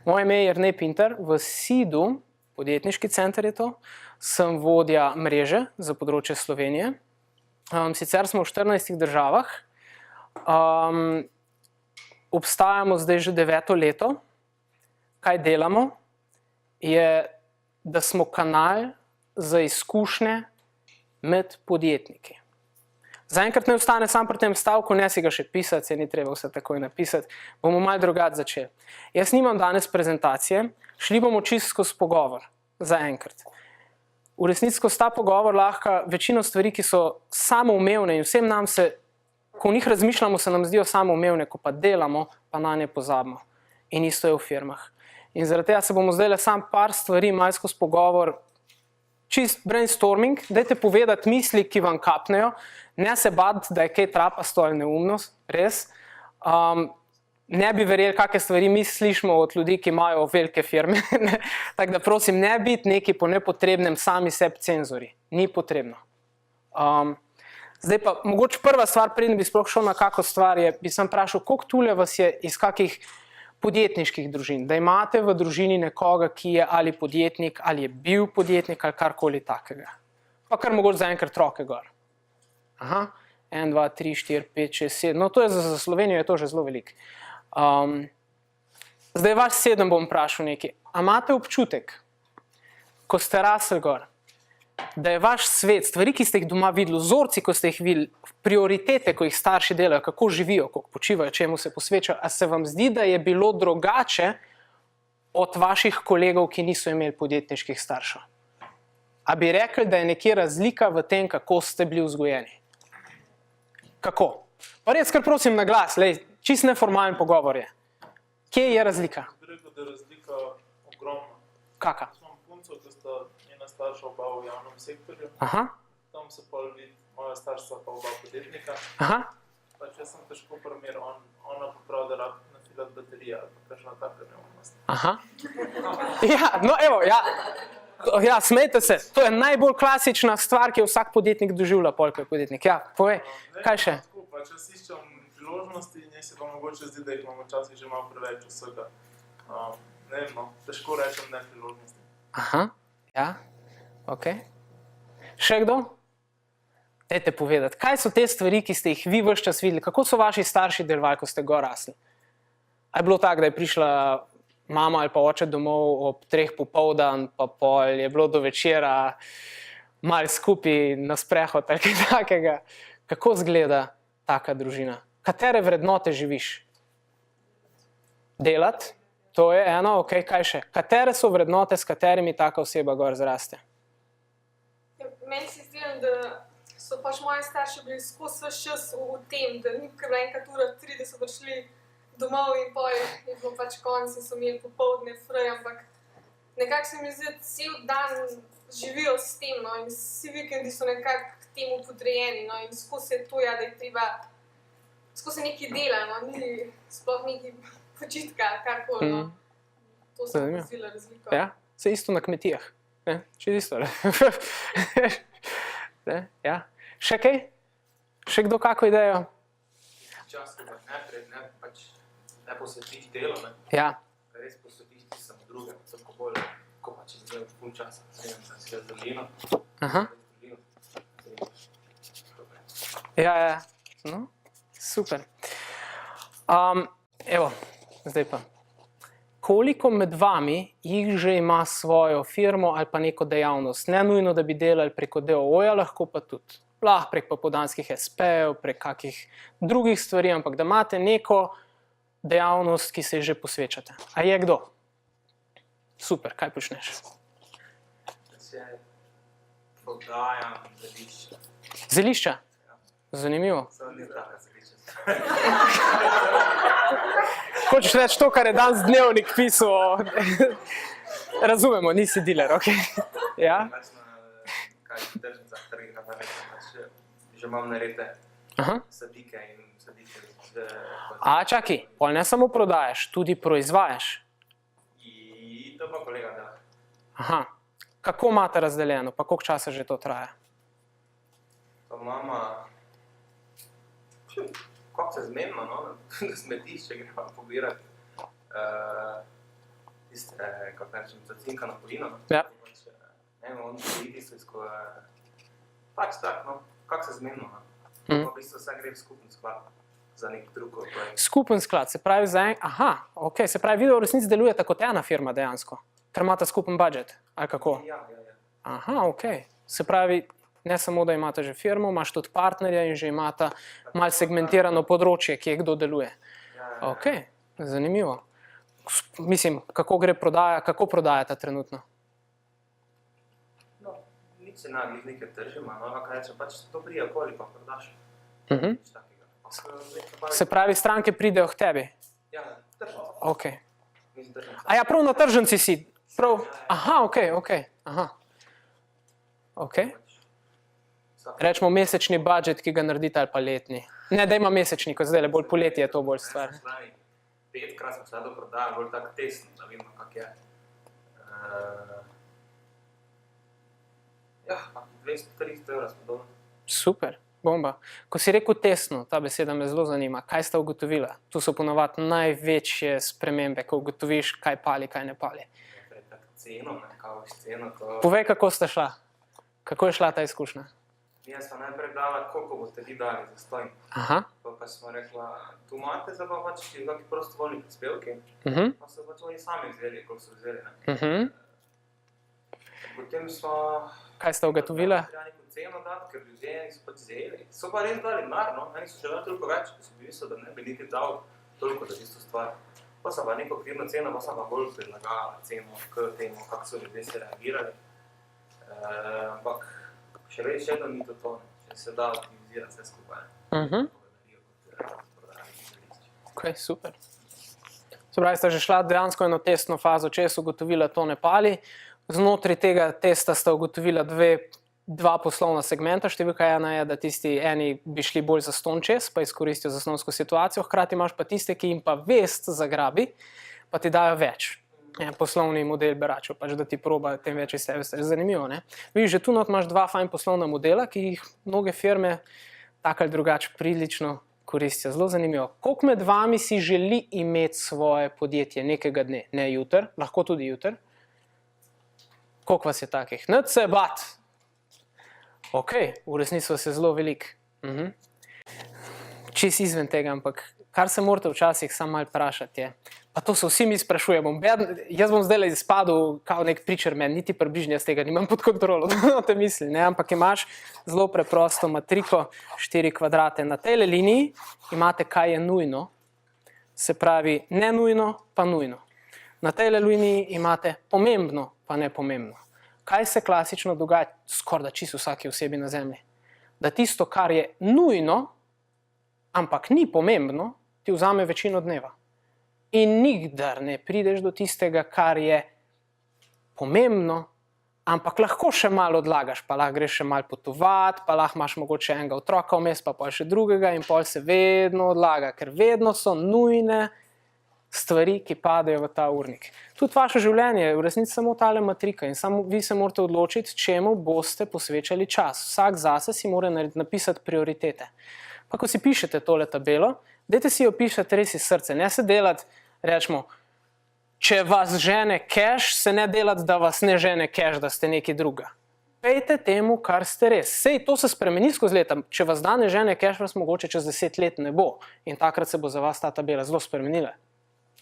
Moje ime je Jernej Pintar, v SID-u, podjetniški center je to, sem vodja mreže za področje Slovenije. Sicer smo v 14 državah, obstajamo zdaj že 9. leto. Kaj delamo? Je, da smo kanal za izkušnje med podjetniki. Zaenkrat ne ostane sam pri tem stavku, ne si ga še pisati, se ni treba vse takoj napisati, bomo malo drugače začeli. Jaz nimam danes prezentacije, šli bomo čisto skozi pogovor, zaenkrat. V resnici skozi ta pogovor lahko večino stvari, ki so samoumevne in vsem nam se, ko o njih razmišljamo, se nam zdijo samoumevne, ko pa delamo, pa na nje pozabimo. In isto je v firmah. In zaradi tega se bomo zdaj sam par stvari malo skozi pogovor, čist brainstorming, dajte povedati misli, ki vam kapnejo, ne se bati, da je kaj trapasto ali neumnost, res. Ne bi verjeli, kakšne stvari mi slišimo od ljudi, ki imajo velike firme. Tako da prosim, ne biti neki po nepotrebnem sami sebi cenzori. Ni potrebno. Zdaj pa, mogoče prva stvar, preden bi sploh šel na kako stvar, je, bi sem vprašal, koliko tule vas je iz kakih podjetniških družin, da imate v družini nekoga, ki je ali podjetnik, ali je bil podjetnik, ali karkoli takega. Pa kar mogoče zaenkrat roke gor. Aha, 1, 2, 3, 4, 5, 6, 7, no to je za Slovenijo je to že zelo veliko. Zdaj vas 7 bom vprašal nekaj. A imate občutek, ko ste rasli gor, da je vaš svet, stvari, ki ste jih doma videli, vzorci, ko ste jih videli, prioritete, ko jih starši delajo, kako živijo, kako počivajo, čemu se posvečajo, a se vam zdi, da je bilo drugače od vaših kolegov, ki niso imeli podjetniških staršev? A bi rekli, da je nekje razlika v tem, kako ste bili vzgojeni? Kako? Pa res, kar prosim na glas, čist neformalen pogovor je. Kje je razlika? Bi rekel, da je razlika ogromna. Kaka? Imam punco, ki sta njena starša oba v javnem sektorju. Aha. Tam se pol vidi, moja starša pa oba podjetnika. Aha. Pač jaz sem težko primer, ona pa prav, da rabi nafilati baterija, ali pa kakšna taka neumnost. Aha. Ja, no evo, ja. Ja, smejte se, to je najbolj klasična stvar, ki jo vsak podjetnik doživlja, pol, ko je podjetnik. Ja, povej, kaj še? Pač jaz iščem priložnosti in jaz se pa mogoče zdi, da jih imamo včasih že malo preveč vsega. Ne vem, no, težko rečem ne priložnosti. Aha, ja, ok. Še kdo? Dajte povedati, kaj so te stvari, ki ste jih vi ves čas videli, kako so vaši starši delovali, ko ste gor rasli? A je bilo tako, da je prišla mama ali pa oče domov ob 3 popoldan, pa pol je bilo do večera malo skupaj na sprehod ali kaj takega. Kako izgleda taka družina? Katere vrednote živiš? Delati? To je eno, ok, kaj še? Katere so vrednote, s katerimi taka oseba gor zraste? Meni se zdi, da so pač moji starši bili skozi vse čas v tem, da ni kar enkrat ura 30 prišli domov in pol je bilo pač konc in so imeli popoldne frej, ampak nekako se mi zdi, da cel dan živijo s tem, no, in vsi vikendi so nekako k temu podrejeni, no, in skozi je to, ja, da je treba, skozi nekaj dela, no, ni sploh nekaj počitka, karkoli, no. To sem pozila razliko. Ja, se isto na kmetijah, ne, če isto. Ja. Še kaj? Še kdo kako idejo? Čas, ko ne posvetiš delo, ne? Ja. Res posvetiš ti samo druge, tako bolj, ko pa če zdaj pol časa, ne vem, da si ga zdolino. Aha. Ja, no, super. Evo, zdaj pa. Koliko med vami jih že ima svojo firmo ali pa neko dejavnost? Ne nujno, da bi delali preko DOO-ja, lahko pa tudi. Lahko prek popoldanskih SP-jev, prek kakih drugih stvari, ampak da imate neko dejavnost, ki se ji že posvečate. A je kdo? Super, kaj počneš? Da se prodajam zelišča. Zelišča? Zanimivo. Samo ni taka zelišča. Hočeš reči to, kar je danes dnevnik pisal. Razumemo, nisi dealer, ok? Ja? Kaj v tržnicah trgih, že imam narete sadike in sadike. A, čakaj, pol ne samo prodajaš, tudi proizvajaš. In to pa kolega dela. Aha, kako imate razdeljeno, pa koliko časa že to traja? Pa mama, kako se zmenimo, no, na smetišče gremo pobirati. tiste, kako rečem, za cinka na polino. Ja. On želi tisto pač tak, no, kako se zmenimo. Pa v bistvu vse gre v skupni sklad za nek drug projekt. Skupen sklad, se pravi se pravi, video v resnici delujete kot ena firma dejansko, ker imate skupen budžet, ali kako? Ja. Se pravi, ne samo, da imate že firmo, imaš tudi partnerja in že imate malo segmentirano področje, kje kdo deluje. Zanimivo. Mislim, kako gre prodaja, kako prodajate trenutno? No, nič se naglih nekaj tržima, no, kaj rečem, pač to prije okoli, pa prodaš. Nič takega. Se pravi, stranke pridejo k tebi? Ja, tržnice. Mislim, tržnice. A ja, prav na tržnici si? Prav? Rečemo mesečni budžet, ki ga naredite, ali pa letni. Ne, da ima mesečni, kot zdaj, bolj poletje je to bolj stvar. 5krat sem se do prodaja, bolj tako tesno, da vemo, kak je. Ja, 200-300 € spodobno. Super, bomba. Ko si rekel tesno, ta beseda me zelo zanima. Kaj sta ugotovila? Tu so ponovadi največje spremembe, ko ugotoviš, kaj pali, kaj ne pali. Ceno, ceno, to... Povej, kako sta šla. Kako je šla ta izkušnja? Jaz smo najprej dala, koliko boste vi dali za stojn. Pa smo rekla, tu imate za pa pač kakšni prostovoljni prispevki, pa so pač oni sami vzeli, koliko so vzeli. Potem smo... Kaj sta ugotovila? Treba neko ceno dati, ker ljudje so pač vzeli. So pa res dali denar, no, eni so želeli toliko več, ko so bi mislil, da ne bi niti dal toliko za tisto stvar. Pa sem pa neko okvirno ceno, pa sem pa bolj prilagala ceno k temu, kako so ljudje se reagirali. Ampak še vedno ni to, če se da optimizirati vse skupaj. Super. Se pravi, sta že šla dejansko eno testno fazo, če so ugotovila, to ne pali. Znotraj tega testa sta ugotovila dva poslovna segmenta. Številka ena je, da tisti eni bi šli bolj za ston čez, pa izkoristijo zasnovsko situacijo, hkrati imaš pa tiste, ki jim pa vest zagrabi, pa ti dajo več. Poslovni model beračev, pač da ti proba tem več iz tebe. Zanimivo, ne? Vidiš, že tu not imaš dva fajn poslovna modela, ki jih mnoge firme tak ali drugače prilično koristijo. Zelo zanimivo. Koliko med vami si želi imeti svoje podjetje nekega dne? Ne jutr, lahko tudi jutr. Koliko vas je takih? Nič se bat. V resnici vas je zelo veliko. Čist izven tega, ampak kar se morate včasih samo malo vprašati je, pa to se vsi mi sprašujemo, jaz bom zdaj izpadel kao nek preacher-man, niti približno jaz tega nimam pod kontrolo, da te misli, ne? Ampak imaš zelo preprosto matriko, 4 kvadrate. Na tej liniji imate, kaj je nujno, se pravi ne nujno, pa nujno. Na tej liniji imate pomembno, pa ne pomembno. Kaj se klasično dogaja skoraj čisto vsaki osebi na zemlji? Da tisto, kar je nujno, ampak ni pomembno, ti vzame večino dneva. In nikdar ne prideš do tistega, kar je pomembno, ampak lahko še malo odlagaš, pa lahko greš še malo potovati, pa lahko imaš mogoče enega otroka vmes, pa še drugega in pol se vedno odlaga, ker vedno so nujne stvari, ki padejo v ta urnik. Tudi vaše življenje je v resnici samo tale matrika in samo vi se morate odločiti, čemu boste posvečali čas. Vsak zase si mora napisati prioritete. Pa ko si pišete tole tabelo, dajte si jo pišete res iz srca, ne se delati, rečemo, če vas žene cash, se ne delati, da vas ne žene cash, da ste nekaj druga. Pejte temu, kar ste res. Sej, to se spremeni skozi leta. Če vas danes žene cash, vas mogoče čez 10 let ne bo. In takrat se bo za vas ta tabela zelo spremenila.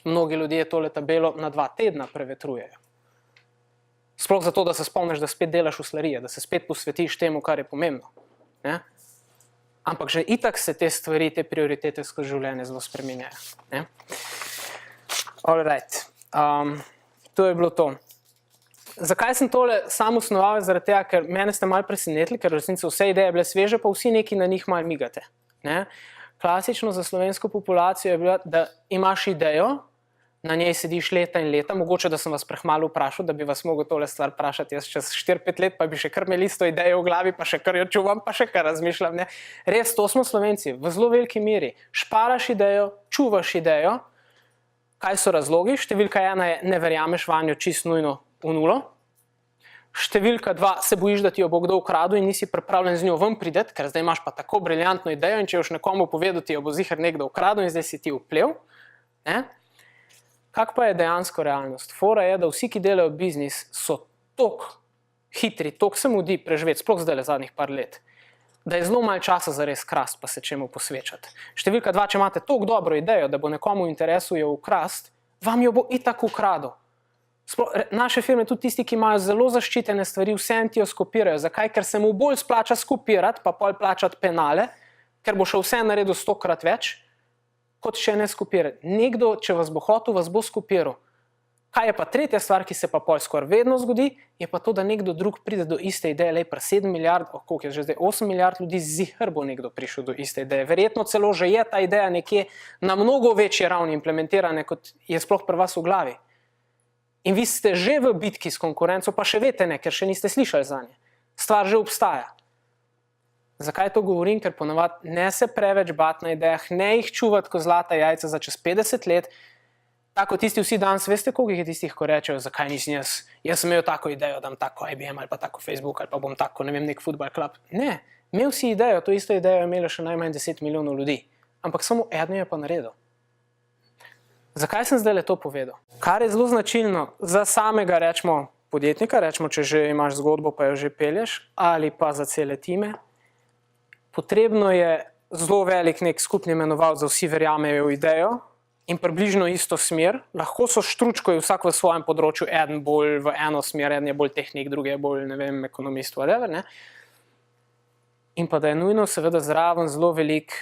Mnogi ljudje tole tabelo na 2 tedna prevetrujejo. Sploh zato, da se spomniš, da spet delaš v slarije, da se spet posvetiš temu, kar je pomembno. Ne? Ampak že itak se te stvari, te prioritete skozi življenje zelo spreminjajo. All right. To je bilo to. Zakaj sem tole sam osnoval? Zaradi tega, ker mene ste malo presenetili, ker resnici vse ideje bile sveže, pa vsi neki na njih malo migate. Ne? Klasično za slovensko populacijo je bilo, da imaš idejo, na njej sediš leta in leta, mogoče, da sem vas prehmalo vprašal, da bi vas mogel tole stvar vprašati jaz čez 4-5 let, pa bi še kar imeli isto idejo v glavi, pa še kar jo čuvam, pa še kar razmišljam. Ne? Res, to smo Slovenci, v zelo veliki meri. Šparaš idejo, čuvaš idejo. Kaj so razlogi? Številka 1 je, ne verjameš vanjo čisto nujno v nulo. Številka 2, se bojiš, da ti jo bo kdo ukradel in nisi pripravljen z njo ven prideti, ker zdaj imaš pa tako briljantno idejo in če boš nekomu povedal, ti jo bo ziher nekdo ukradel in zdaj si ti vplel. Ne? Kak pa je dejansko realnost? Fora je, da vsi, ki delajo biznis, so toliko hitri, toliko se mudi preživeti, sploh zdaj le zadnjih par let, da je zelo malo časa za res krast, pa se čemu posvečati. Številka 2, če imate toliko dobro idejo, da bo nekomu v interesu jo ukrast, vam jo bo itak ukradel. Naše firme, tudi tisti, ki imajo zelo zaščitene stvari, vsem ti jo skopirajo. Zakaj? Ker se mu bolj splača skopirati, pa pol plačati penale, ker bo še vse naredil 100-krat več, kot če ne skopirati. Nekdo, če vas bo hotel, vas bo skopiral. Kaj je pa tretja stvar, ki se pa pol skoraj vedno zgodi, je pa to, da nekdo drug pride do iste ideje, lej pa 7 milijard, koliko je že zdaj, 8 milijard ljudi, ziher bo nekdo prišel do iste ideje. Verjetno celo že je ta ideja nekje na mnogo večji ravni implementirane, kot je sploh pri vas v glavi. In vi ste že v bitki s konkurenco, pa še veste ne, ker še niste slišali za nje. Stvar že obstaja. Zakaj to govorim? Ker ponavadi ne se preveč bati na idejah, ne jih čuvati kot zlata jajca za čez 50 let. Tako tisti vsi danes, veste, koliko je tistih, ko rečejo, zakaj nisem jaz? Jaz sem imel tako idejo, dam tako IBM ali pa tako Facebook ali pa bom tako, ne vem, nek futbol klub. Ne, imel si idejo, to isto idejo je imelo še najmanj 10 milijonov ljudi. Ampak samo eno je pa naredil. Zakaj sem zdaj le to povedal? Kar je zelo značilno za samega, rečemo, podjetnika, rečemo, če že imaš zgodbo, pa jo že pelješ, ali pa za cele time, potrebno je zelo velik nek skupni imenovalec, da vsi verjamejo v idejo in približno isto smer. Lahko so štručkoji vsak v svojem področju, eden bolj v eno smer, eden je bolj tehnik, drugi je bolj, ne vem, ekonomist, whatever, ne? In pa da je nujno seveda zraven zelo velik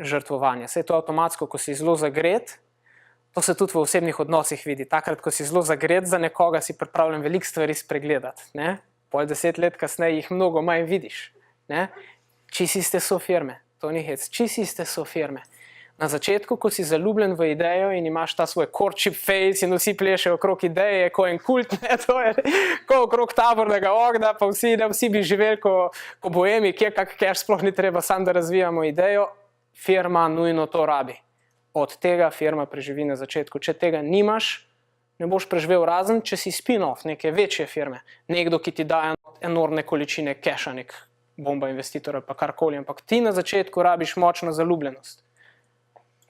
žrtvovanje. Saj je to avtomatsko, ko si zelo zagret, to se tudi v osebnih odnosih vidi. Takrat, ko si zelo zagret za nekoga, si pripravljen veliko stvari spregledati, ne? Pol 10 let kasneje jih mnogo manj vidiš, ne? Čisi ste so firme, to ni hec, čisi ste so firme. Na začetku, ko si zaljubljen v idejo in imaš ta svoj courtship phase in vsi plešejo okrog ideje, ko en kult, ne, to je ko okrog tabornega ognja, pa vsi bi živeli ko boemi, kje kak cash, sploh ni treba, samo da razvijamo idejo, firma nujno to rabi. Od tega firma preživi na začetku. Če tega nimaš, ne boš preživel razen, če si spin-off neke večje firme. Nekdo, ki ti daje enormne količine casha, nek bomba investitor ali pa karkoli, ampak ti na začetku rabiš močno zaljubljenost.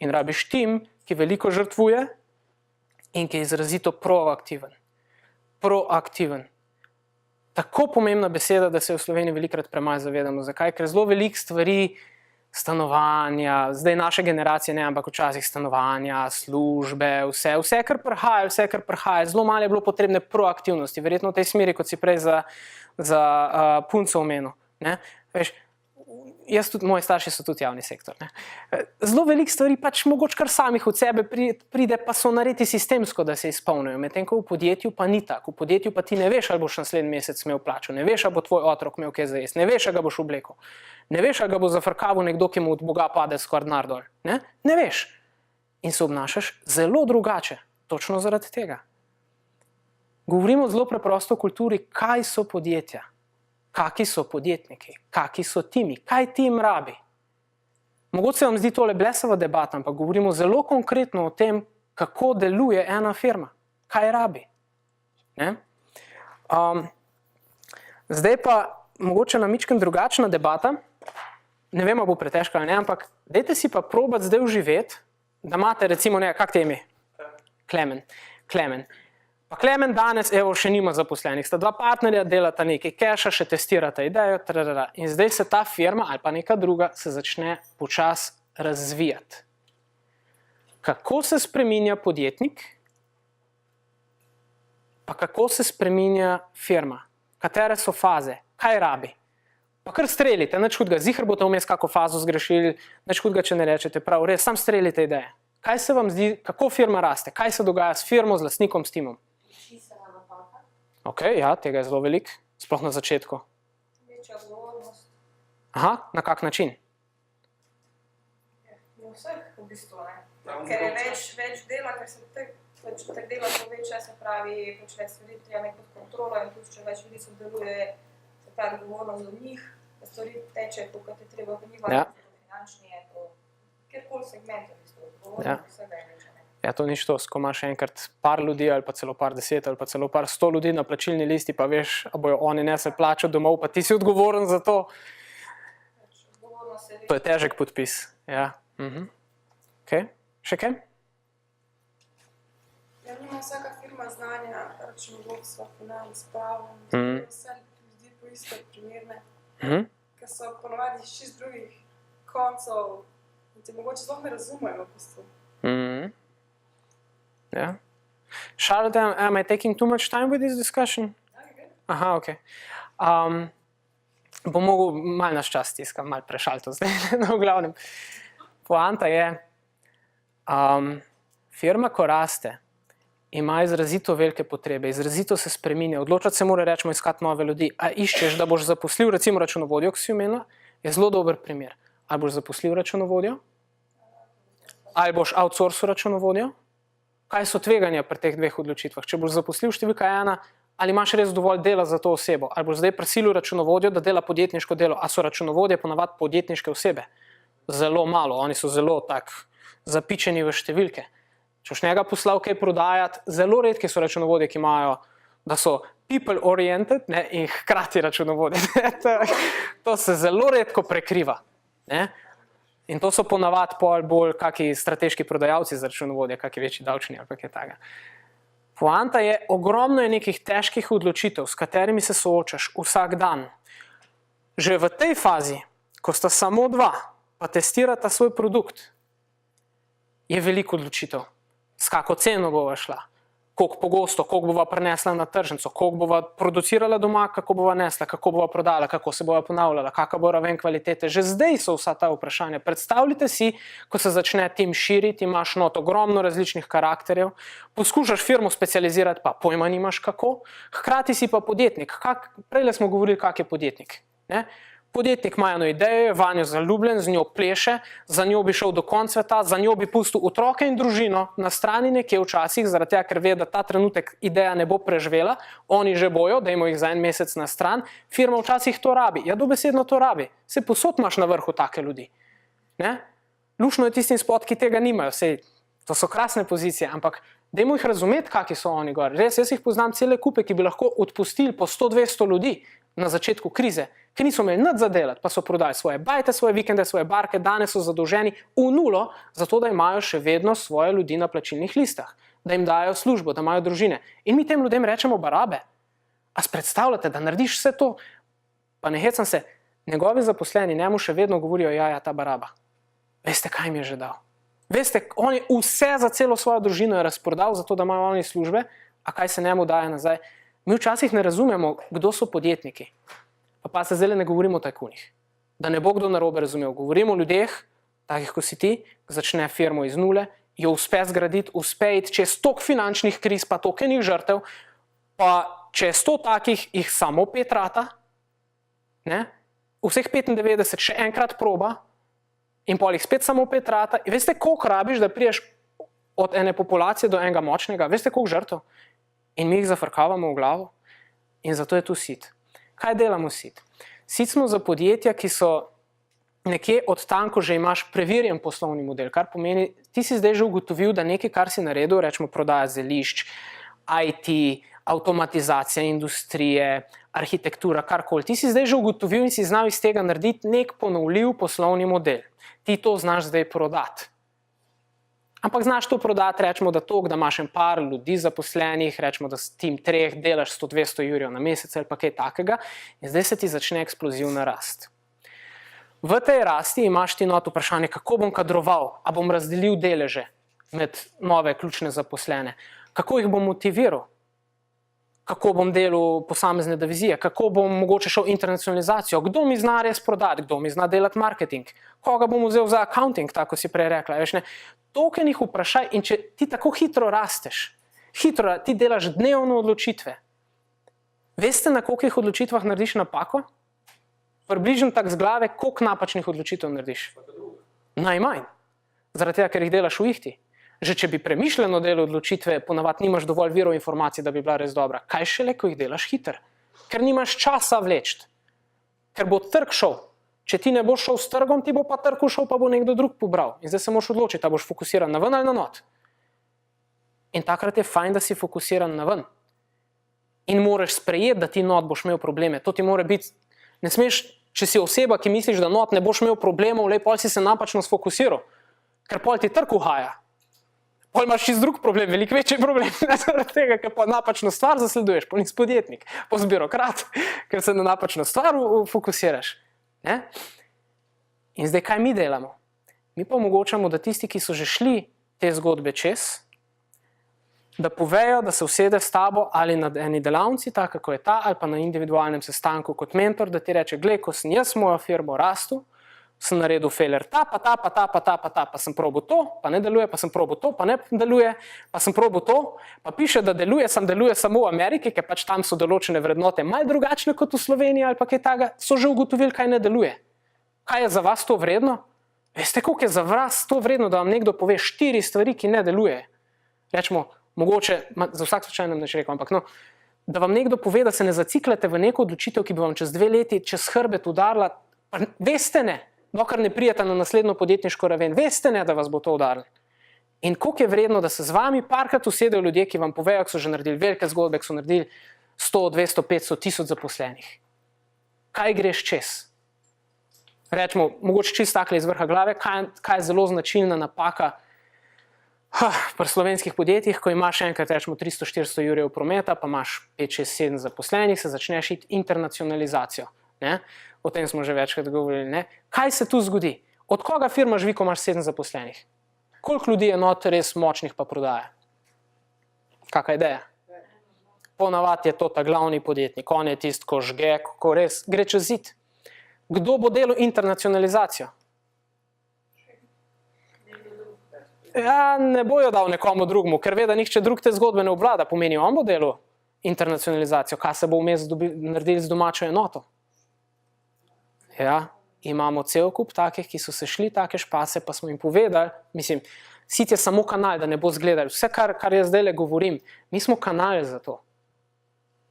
In rabiš tim, ki veliko žrtvuje in ki je izrazito proaktiven. Proaktiven. Tako pomembna beseda, da se v Sloveniji velikokrat premalo zavedamo. Zakaj? Ker zelo veliko stvari, stanovanja, zdaj naše generacije ne, ampak včasih stanovanja, službe, vse kar prihaja, zelo malo je bilo potrebne proaktivnosti, verjetno v tej smeri, kot si prej za punco omenil. Ne? Veš, jaz tudi, moji starši so tudi javni sektor. Ne? Zelo veliko stvari pač mogoče kar samih od sebe pride, pa so naredi sistemsko, da se izpolnijo, medtem ko v podjetju pa ni tako. V podjetju pa ti ne veš, ali boš naslednji mesec imel plačo, ne veš, ali bo tvoj otrok imel kaj za jesti, ne veš, ali ga boš oblekel, ne veš, ali ga bo zafrkaval nekdo, ki mu od Boga pade skoraj denar dol. Ne veš. In se obnašaš zelo drugače, točno zaradi tega. Govorimo zelo preprosto o kulturi, kaj so podjetja. Kaki so podjetniki, kaki so timi, kaj tim rabi. Mogoče se vam zdi tole blesava debata, ampak govorimo zelo konkretno o tem, kako deluje ena firma, kaj rabi. Ne? Zdaj pa mogoče na mičken drugačna debata, ne vem, ali bo pretežka ali ne, ampak dajte si pa probati zdaj uživeti, da imate recimo kak te ime? Klemen. Pa Klemen danes, evo, še nima zaposlenih, sta dva partnerja, delata nekaj keša, še testirata idejo, in zdaj se ta firma ali pa neka druga se začne počasi razvijati. Kako se spreminja podjetnik, pa kako se spreminja firma, katere so faze, kaj rabi. Pa kar strelite, nič hudega, ziher boste vmes kako fazo zgrešili, nič hudega, če ne rečete prav, res, sam strelite ideje. Kaj se vam zdi, kako firma raste, kaj se dogaja s firmo, z lastnikom, s timom? Ok, ja, tega je zelo veliko, sploh na začetku. Večja odgovornost. Aha, na kak način? Na vseh v bistvu, ne. Ker je več dela, ker se tako dela poveča, se pravi, več stvari treba imeti pod kontrolo in tudi, če več ljudi sodeluje, se pravi odgovornost do njih, da stvari teče, kot je treba, ko ni važno, finančni je to, kjerkoli segment v bistvu, odgovornost vsega je več. Ja, to nič to, ko imaš enkrat par ljudi ali pa celo par 10 ali pa celo par 100 ljudi na plačilni listi, pa veš, a bojo oni nesli plačo domov, pa ti si odgovoren za to. To je težek podpis. Ja. Ok, še kaj? Ja, ima vsaka firma znanja, računovodstva, financ, pravo, vse ljudi po isto primerne, ker so ponovadi iz čist drugih koncev in te mogoče sploh ne razumejo v bistvu. Yeah. Charlotte, am I taking too much time with this discussion? Aha, ok. Bom mogel malo naš čas stiskati, malo prešalto zdaj, no v glavnem. Poanta je, firma, ko raste, ima izrazito velike potrebe, izrazito se spreminja, odločati se mora, rečemo, iskati nove ljudi. A iščeš, da boš zaposlil recimo računovodjo, ki si omenila, je zelo dober primer. Ali boš zaposlil računovodjo? Ali boš outsourcil računovodjo? Kaj so tveganja pri teh dveh odločitvah? Če boš zaposlil številka 1, ali imaš res dovolj dela za to osebo? Ali boš zdaj prisilil računovodjo, da dela podjetniško delo? A so računovodje ponavadi podjetniške osebe? Zelo malo, oni so zelo tak zapičeni v številke. Če boš njega poslal kaj prodajati, zelo redki so računovodje, ki imajo, da so people oriented, ne, in hkrati računovodje. To se zelo redko prekriva. Ne? In to so ponavadi bolj kaki strateški prodajalci za računovodje, kaki večji davčni ali kaj takega. Poanta je, ogromno je nekih težkih odločitev, s katerimi se soočaš vsak dan. Že v tej fazi, ko sta samo dva, pa testirata svoj produkt, je veliko odločitev. S kako ceno bova šla, koliko pogosto, koliko bova prinesla na tržnico, koliko bova producirala doma, kako bova nesla, kako bova prodala, kako se bova ponavljala, kakva bo raven kvalitete. Že zdaj so vsa ta vprašanja. Predstavljite si, ko se začne tim širiti, imaš not ogromno različnih karakterjev, poskušaš firmo specializirati, pa pojma nimaš kako, hkrati si pa podjetnik. Prejle smo govorili, kak je podjetnik. Ne? Podjetnik ima eno idejo, je vanjo zaljubljen, z njo pleše, za njo bi šel do konca sveta, za njo bi pustil otroke in družino na strani nekje včasih, zaradi tega, ker ve, da ta trenutek ideja ne bo preživela, oni že bojo, dajmo jih za en mesec na stran, firma včasih to rabi, ja dobesedno to rabi, se posod imaš na vrhu take ljudi. Ne? Lušno je tistim spod, ki tega nimajo, sej, to so krasne pozicije, ampak dajmo jih razumeti, kaki so oni gor. Res, jaz jih poznam cele kupe, ki bi lahko odpustili po 100-200 ljudi na začetku krize, ki niso imeli nič za delati, pa so prodali svoje bajte, svoje vikende, svoje barke, danes so zadolženi v nulo, zato da imajo še vedno svoje ljudi na plačilnih listah, da jim dajo službo, da imajo družine. In mi tem ljudem rečemo barabe. A si predstavljate, da narediš vse to, pa ne hecam se, njegovi zaposleni njemu še vedno govorijo, ja, ta baraba. Veste, kaj mi je že dal? Veste, on je vse za celo svojo družino je razprodal, zato da imajo oni službe, a kaj se njemu daje nazaj? Mi včasih ne razumemo, kdo so podjetniki. Pa se zdaj ne govorimo o tajkunih. Da ne bo kdo narobe razumel. Govorimo o ljudeh, takih kot si ti, ki začne firmo iz nule, jo uspe zgraditi, uspe iti čez toliko finančnih kriz, pa toliko enih žrtev, pa čez 100 takih jih samo 5 rata, ne? Vseh 95 še enkrat proba in pol jih spet samo 5 rata. In veste, koliko rabiš, da priješ od ene populacije do enega močnega? Veste, koliko žrtev? In mi jih zafrkavamo v glavo. In zato je tu sit. Kaj delamo sit? Sit smo za podjetja, ki so nekje od tam, ko že imaš preverjen poslovni model, kar pomeni, ti si zdaj že ugotovil, da nekaj, kar si naredil, rečemo prodaja zelišč, IT, avtomatizacija industrije, arhitektura, karkoli. Ti si zdaj že ugotovil in si znal iz tega narediti nek ponovljiv poslovni model. Ti to znaš zdaj prodati. Ampak znaš to prodati, rečemo, da to, da imaš en par ljudi zaposlenih, rečemo, da s tim 3 delaš 100-200 jurjev na mesec ali pa kaj takega in zdaj se ti začne eksplozivna rast. V tej rasti imaš ti not vprašanje, kako bom kadroval, a bom razdelil deleže med nove ključne zaposlene, kako jih bom motiviral, kako bom delal posamezne divizije, kako bom mogoče šel internacionalizacijo, kdo mi zna res prodati, kdo mi zna delati marketing, koga bom vzel za accounting, tako si prej rekla, veš ne. Tokenih vprašaj in če ti tako hitro rasteš, ti delaš dnevno odločitve. Veste, na kolikih odločitvah narediš napako? Približno tak z glave, koliko napačnih odločitev narediš? Najmanj. Zaradi tega, ker jih delaš v ihti. Že če bi premišljeno delal odločitve, ponavadi nimaš dovolj virov informacij, da bi bila res dobra. Kaj šele, ko jih delaš hiter? Ker nimaš časa vleči. Ker bo trg šel. Če ti ne boš šel s trgom, ti bo pa trg šel, pa bo nekdo drug pobral. In zdaj se moraš odločiti, da boš fokusiran na ven ali na not. In takrat je fajn, da si fokusiran na ven. In moraš sprejeti, da ti not boš imel probleme. To ti mora biti, ne smeš, če si oseba, ki misliš, da not ne boš imel problemov, pol si se napačno sfokusiral. Ker pol ti trg uhaja. Pol imaš čist drug problem, veliko večji problem, zaradi tega, ker pa napačno stvar zasleduješ, pa nisi podjetnik, pa si birokrat, ker se na napačno stvar fokusiraš. Ne? In zdaj, kaj mi delamo? Mi pa omogočamo, da tisti, ki so že šli te zgodbe čez, da povejo, da se usede s tabo ali na eni delavnici, tako kako je ta, ali pa na individualnem sestanku kot mentor, da ti reče, glej, ko sem jaz mojo firmo rastel, sem naredil failer pa sem probal to, pa ne deluje, pa sem probal to, pa ne deluje, pa sem probal to, pa piše, da deluje samo v Ameriki, ker pač tam so določene vrednote malo drugačne kot v Sloveniji ali pa kaj takega, so že ugotovili, kaj ne deluje. Kaj je za vas to vredno? Veste, koliko je za vas to vredno, da vam nekdo pove 4 stvari, ki ne deluje? Rečemo, mogoče, za vsak slučaj nam ne rekel, ampak no, da vam nekdo pove, da se ne zaciklate v neko odločitev, ki bi vam čez 2 leti čez hrbet udarila, pa veste ne, dokler ne prijete na naslednjo podjetniško raven, veste ne, da vas bo to udarilo. In koliko je vredno, da se z vami parkrat usedejo ljudje, ki vam povejo, ki so že naredili velike zgodbe, ki so naredili 100, 200, 500, 1000 zaposlenih. Kaj greš čez? Rečemo, mogoče čisto takle iz vrha glave, kaj je zelo značilna napaka pri slovenskih podjetjih, ko imaš enkrat, rečemo, 300-400 jurjev prometa, pa imaš 5, 6, 7 zaposlenih, se začneš iti internacionalizacijo. Ne? O tem smo že večkrat govorili. Ne? Kaj se tu zgodi? Od koga firma živi, ko imaš 7 zaposlenih? Koliko ljudi je not res močnih pa prodaja? Kakva ideja? Ponavadi je to ta glavni podjetnik, on je tisti, ko žge, ko res gre čez zid. Kdo bo delal internacionalizacijo? Ja, ne bojo dal nekomu drugmu, ker ve, da nihče drug te zgodbe ne obvlada, pomeni, on bo delal internacionalizacijo, kaj se bo vmes naredili z domačo enoto. Ja, imamo cel kup takih, ki so se šli take špase, pa smo jim povedali, mislim, sit je samo kanal, da ne bo zgledali. Vse, kar jaz zdaj le govorim, mi smo kanal za to.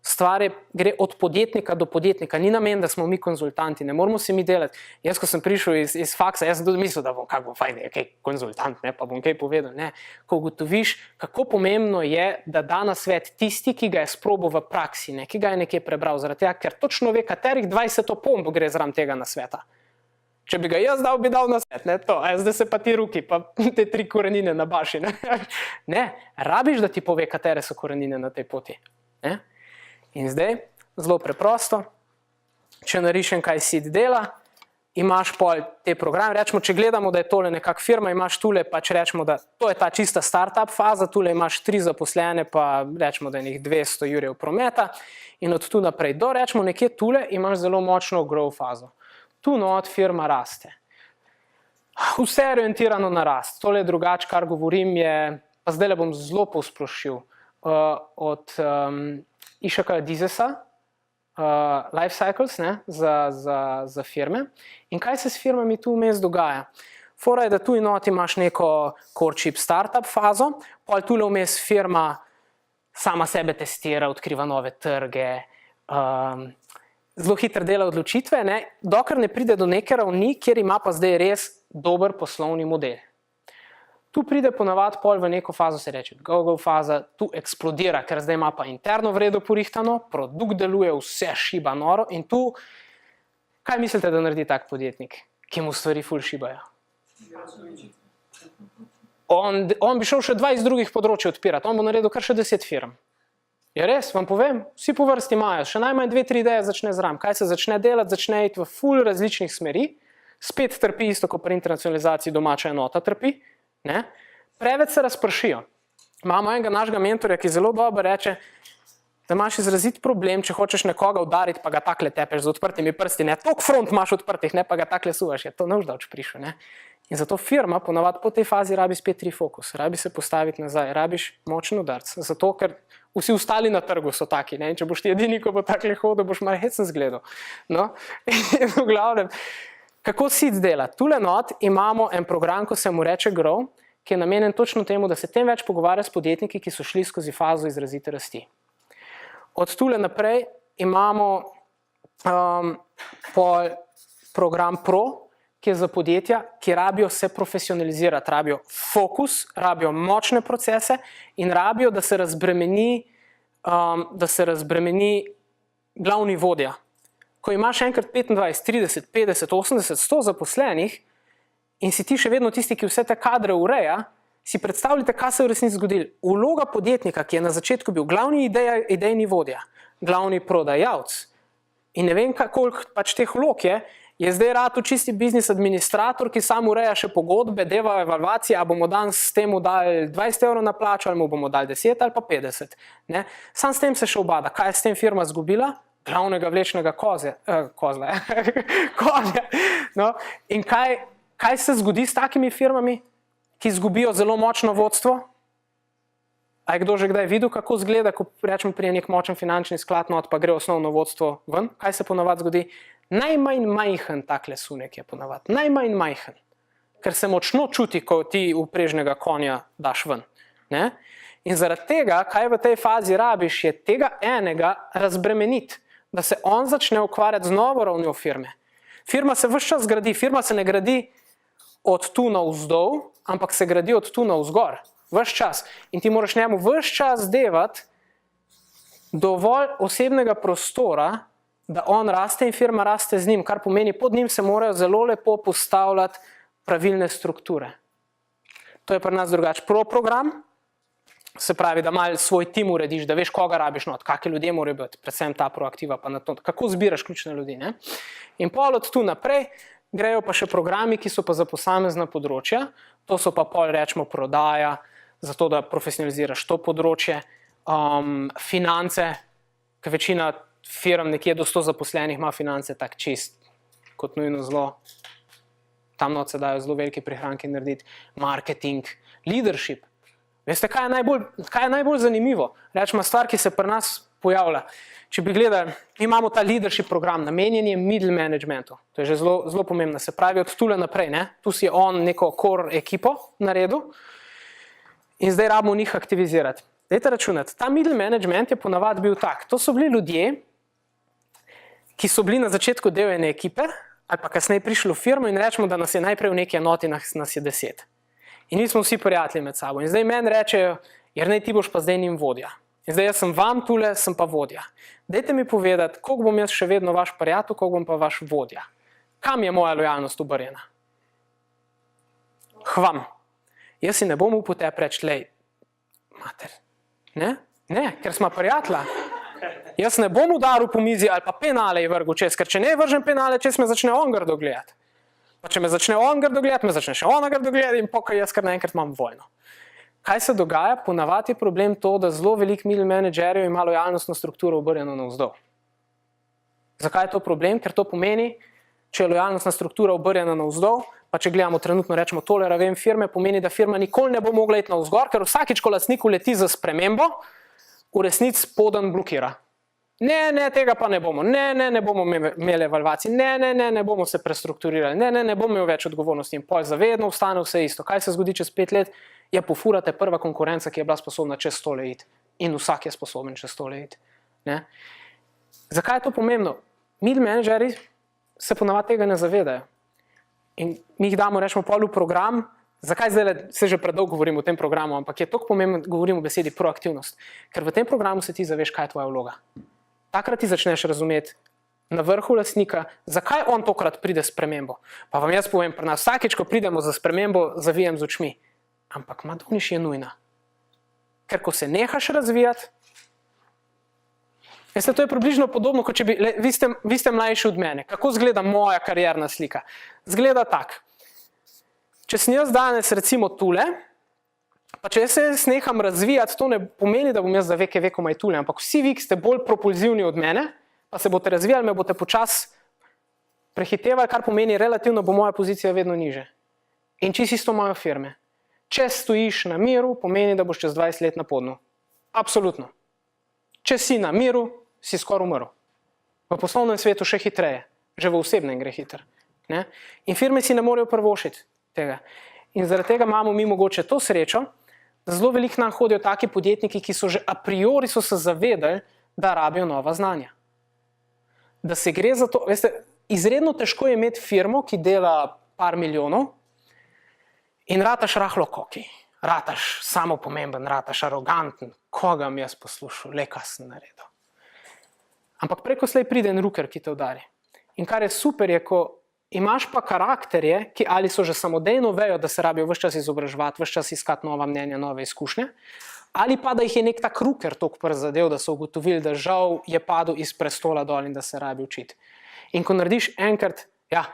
Stvar gre od podjetnika do podjetnika, ni namen, da smo mi konzultanti, ne moramo se mi delati. Jaz, ko sem prišel iz faksa, jaz sem tudi mislil, da bom kako fajn, kaj konzultant, ne, pa bom kaj povedal. Ne. Ko ugotoviš, kako pomembno je, da da na svet tisti, ki ga je sprobal v praksi, ne, ki ga je nekje prebral, zaradi tega, ker točno ve, katerih 20 opomb gre zraven tega nasveta. Če bi ga jaz dal, bi dal na svet, ne, to, zdaj se pa ti ruki, pa te 3 korenine nabaši. Ne, rabiš, da ti pove, katere so korenine na tej poti. Ne. In zdaj, zelo preprosto, če narišem, kaj SID dela, imaš pol te programe, rečemo, če gledamo, da je tole nekak firma, imaš tule, pač rečemo, da to je ta čista startup faza, tule imaš 3 zaposlene, pa rečemo, da je njih 200 jurjev prometa in od tu naprej do, rečemo, nekje tule imaš zelo močno grow fazo. Tu not firma raste. Vse je orientirano na rast, tole je drugače, kar govorim je, pa zdaj le bom zelo posplošil, od Ishaka Dizesa, Life Cycles, ne, za firme. In kaj se s firmami tu vmes dogaja? Fora je, da tu enoti imaš neko core chip startup fazo, pol tule vmes firma sama sebe testira, odkriva nove trge, zelo hitro dela odločitve, ne, dokler ne pride do neke ravni, kjer ima pa zdaj res dober poslovni model. Tu pride ponavadi pol v neko fazo, se reče go faza, tu eksplodira, ker zdaj ima pa interno vredo porihtano, produkt deluje, vse šiba noro in tu, kaj mislite, da naredi tak podjetnik, ki mu stvari ful šibajo? On bi šel še 20 drugih področij odpirati, on bo naredil kar še 10 firm. Je res, vam povem, vsi po vrsti imajo, še najmanj 2-3 ideje začne zraven. Kaj se začne delati, začne iti v ful različnih smeri, spet trpi isto, kot pri internacionalizaciji domača enota trpi, ne? Preveč se razpršijo. Imamo enega našega mentorja, ki zelo dobro reče, da imaš izrazit problem, če hočeš nekoga udariti, pa ga takle tepeš z odprtimi prsti, ne, toliko front imaš odprtih, ne, pa ga takle suvaš, je to ne boš dal, če prišel, ne. In zato firma ponavadi po tej fazi rabi spet refokus, rabi se postaviti nazaj, rabiš močen udarc, zato ker vsi ostali na trgu so taki, ne, in če boš ti edini, ko bo takle hodil, boš malo hecen zgledal. No, in v glavnem, kako SID dela? Tule not imamo en program, ko se mu reče Grow, ki je namenjen točno temu, da se tem več pogovarja s podjetniki, ki so šli skozi fazo izrazite rasti. Od tule naprej imamo program Pro, ki je za podjetja, ki rabijo se profesionalizirati, rabijo fokus, rabijo močne procese in rabijo, da se razbremeni glavni vodja. Ko imaš enkrat 25, 30, 50, 80, 100 zaposlenih in si ti še vedno tisti, ki vse te kadre ureja, si predstavljate, kaj se je v resnici zgodilo. Vloga podjetnika, ki je na začetku bil glavni idejni vodja, glavni prodajalec in ne vem, koliko pač teh vlog je zdaj rad čisti biznis administrator, ki sam ureja še pogodbe, deva evalvacije, a bomo danes s temu dali 20 evrov na plačo, ali mu bomo dali 10 ali pa 50. Ne? Sam s tem se še obada. Kaj je s tem firma zgubila? Glavnega vlečnega kozla. No? In kaj se zgodi s takimi firmami, ki izgubijo zelo močno vodstvo? A je kdo že kdaj videl, kako izgleda, ko rečemo prije nek močen finančni sklad, no, pa gre osnovno vodstvo ven? Kaj se ponavadi zgodi? Najmanj majhen takle sunek je ponavadi. Najmanj majhen. Ker se močno čuti, ko ti vprežnega konja daš ven. Ne? In zaradi tega, kaj v tej fazi rabiš, je tega enega razbremeniti, da se on začne ukvarjati z novo ravnjo firme. Firma se ves čas gradi, firma se ne gradi od tu navzdol, ampak se gradi od tu navzgor. Ves čas. In ti moraš njemu ves čas devati dovolj osebnega prostora, da on raste in firma raste z njim, kar pomeni, pod njim se morajo zelo lepo postavljati pravilne strukture. To je pri nas drugače. Program, se pravi, da malo svoj tim urediš, da veš, koga rabiš, no, kakšni ljudje morajo biti, predvsem ta proaktiva, pa na to, kako zbiraš ključne ljudi. Ne? In pol od tu naprej grejo pa še programi, ki so pa za posamezna področja, to so pa pol rečemo prodaja, zato da profesionaliziraš to področje, finance, ker večina firm nekje do 100 zaposlenih ima finance tak čist, kot nujno zlo. Tam not se dajo zelo velike prihranke narediti. Marketing, leadership. Veste, kaj je najbolj zanimivo? Rečemo stvar, ki se pri nas pojavlja. Če bi gledali, imamo ta leadership program, namenjen je middle managementu. To je že zelo pomembno. Se pravi, od tule naprej, ne? Tu si je on neko core ekipo naredil in zdaj rabimo njih aktivizirati. Dajte računati, ta middle management je ponavadi bil tak. To so bili ljudje, ki so bili na začetku del ene ekipe, ali pa kasneje prišli v firmo in rečemo, da nas je najprej v neki enoti, nas je 10. In mi smo vsi prijatelji med sabo. In zdaj meni rečejo, Jernej, ti boš pa zdaj njim vodja. In zdaj jaz sem vam tule, sem pa vodja. Dajte mi povedati, koliko bom jaz še vedno vaš prijatelj, koliko bom pa vaš vodja. Kam je moja lojalnost obrnjena? Hvam. Jaz si ne bom upal tebi reči, lej, mater, ne, ker smo prijatelja. Jaz ne bom udaril po mizi ali pa penale je vrgel čez, ker če ne vržem penale čez, me začne on grdo gledati. Pa če me začne on grdo gledati, me začne še ona grdo gledati in pokaj jaz kar naenkrat imam vojno. Kaj se dogaja? Ponavadi je problem to, da zelo veliko middle managerjev ima lojalnostno strukturo obrnjeno navzdol. Zakaj je to problem? Ker to pomeni, če je lojalnostna struktura obrnjena navzdol, pa če gledamo trenutno, rečemo tole raven firme, pomeni, da firma nikoli ne bo mogla iti navzgor, ker vsakič, ko lastnik uleti za spremembo, v resnici spodaj blokira. Ne, tega pa ne bomo. Ne bomo imeli evalvacij. Ne bomo se prestrukturirali. Ne bomo imeli več odgovornosti. In pol zavedno ostane vse isto. Kaj se zgodi čez 5 let? Je pofurate prva konkurenca, ki je bila sposobna čez 100 let iti. In vsak je sposoben čez 100 let iti. Ne? Zakaj je to pomembno? Middle managerji se ponavadi tega ne zavedajo. In mi jih damo, rečemo, pol v program. Zakaj zdaj se že predolgo govorim o tem programu, ampak je toliko pomembno, govorim o besedi proaktivnost. Ker v tem programu se ti zaveš, kaj je tvoja vloga. Takrat ti začneš razumeti na vrhu lastnika, zakaj on tokrat pride s spremembo. Pa vam jaz povem, pri nas vsakič, ko pridemo za spremembo, zavijem z očmi. Ampak madoniš je nujna. Ker ko se nehaš razvijati, veste, to je približno podobno, kot če bi, vi ste mlajši od mene. Kako izgleda moja karierna slika? Zgleda tak. Če sem jaz danes recimo tule, pa če se neham razvijati, to ne pomeni, da bom jaz za veke vekomaj tule, ampak vsi vi, ki ste bolj propulzivni od mene, pa se boste razvijali, me boste počasi prehitevali, kar pomeni, relativno bo moja pozicija vedno niže. In čisto isto imajo firme. Če stojiš na miru, pomeni, da boš čez 20 let na podnu. Absolutno. Če si na miru, si skoraj umrl. V poslovnem svetu še hitreje, že v osebnem gre hiter. Ne? In firme si ne morejo prvošiti tega. In zaradi tega imamo mi mogoče to srečo, da zelo veliko nam hodijo taki podjetniki, ki so že a priori so se zavedali, da rabijo nova znanja. Da se gre za to, veste, izredno težko je imeti firmo, ki dela par milijonov in rataš rahlo koki, rataš samopomemben, rataš aroganten, koga mi jaz poslušal, le kaj sem naredil. Ampak preko slej pride en ruker, ki te udari. In kar je super je, ko imaš pa karakterje, ki ali so že samodejno vejo, da se rabijo vse čas izobraževati, vse čas iskati nova mnenja, nove izkušnje, ali pa da jih je nek tak ruker toliko prizadel, da so ugotovili, da žal je padel iz prestola dol in da se rabi učiti. In ko narediš enkrat, ja.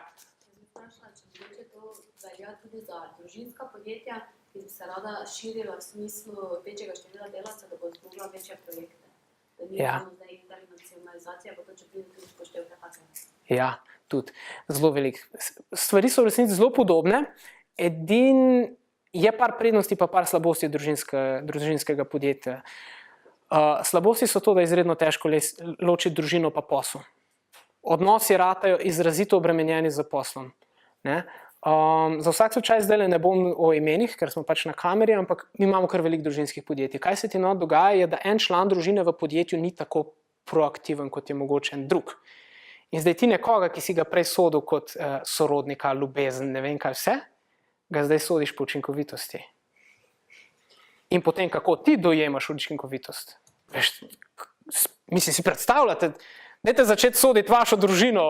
Če to velja tudi za družinska podjetja, ki bi se rada širila v smislu večjega števila delavcev, da bo zmogla večje projekte. Da ni samo zdaj internacionalizacija, pa to, če pride tudi poštevke take. Ja, tudi. Zelo veliko. Stvari so v resnici zelo podobne. Je par prednosti pa par slabosti družinskega podjetja. Slabosti so to, da je izredno težko ločiti družino pa posel. Odnosi ratajo izrazito obremenjeni z poslom. Ne? Za vsak slučaj zdaj ne bom o imenih, ker smo pač na kameri, ampak mi imamo kar veliko družinskih podjetij. Kaj se ti dogaja, je, da en član družine v podjetju ni tako proaktiven, kot je mogoče en drug. In zdaj ti nekoga, ki si ga prej sodil kot sorodnika, ljubezen, ne vem kaj vse, ga zdaj sodiš po učinkovitosti. In potem, kako ti dojemaš učinkovitost. Veš, mislim, si predstavljate, dajte začeti soditi vašo družino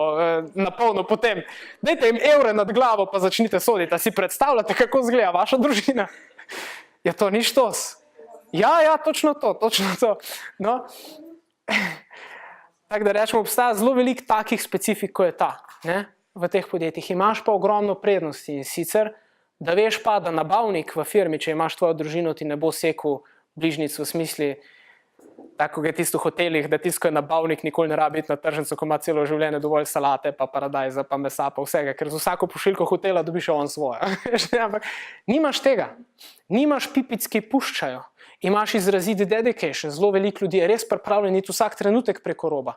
na polno potem. Dajte jim evre nad glavo, pa začnite soditi. A si predstavljate, kako izgleda vaša družina? Ja, to ni štos. Ja, točno to. No. Tako da rečemo, obstaja zelo veliko takih specifik, ko je ta, ne, v teh podjetjih. Imaš pa ogromno prednosti in sicer, da veš pa, da nabavnik v firmi, če imaš tvojo družino, ti ne bo sekel bližnjic v smisli, tako je tisto v hotelih, da tisto je nabavnik, nikoli ne rabi biti na tržnico, ko ima celo življenje dovolj salate, pa paradajza, pa mesa, pa vsega, ker z vsako pošiljko hotela dobiš on svojo. Ampak nimaš tega, nimaš pipic, ki puščajo. Imaš izraziti dedication, zelo veliko ljudi je res pripravljen iti vsak trenutek preko roba.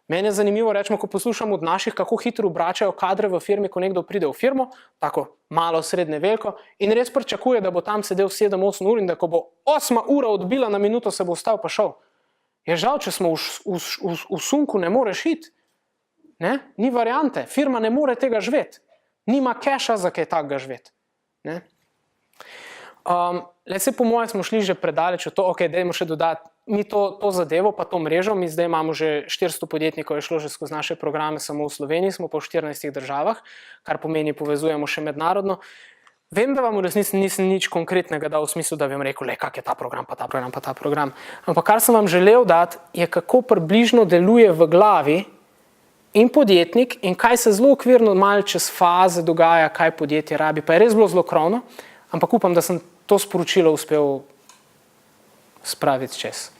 Mene je zanimivo, rečemo, ko poslušam od naših, kako hitro obračajo kadre v firmi, ko nekdo pride v firmo, tako malo, srednje, veliko, in res pričakuje, da bo tam sedel 7-8 ur in da ko bo 8 ura odbila na minuto, se bo vstal pa šel. Je žal, če smo v sunku, ne moreš iti. Ne? Ni variante, firma ne more tega živeti. Nima keša za kaj takega živeti. Ne? Se po mojem smo šli že predaleč v to, ok, dajmo še dodati, mi to zadevo, pa to mrežo, mi zdaj imamo že 400 podjetnikov, je šlo že skozi naše programe samo v Sloveniji, smo pa v 14 državah, kar pomeni, povezujemo še mednarodno. Vem, da vam v resnici nisem nič konkretnega dal v smislu, da bi vam rekel, kak je ta program, pa ta program, pa ta program. Ampak kar sem vam želel dati, je kako približno deluje v glavi in podjetnik in kaj se zelo okvirno malo čez faze dogaja, kaj podjetje rabi, pa je res bilo zelo krovno, ampak upam, da sem to sporočilo uspel spraviti čez.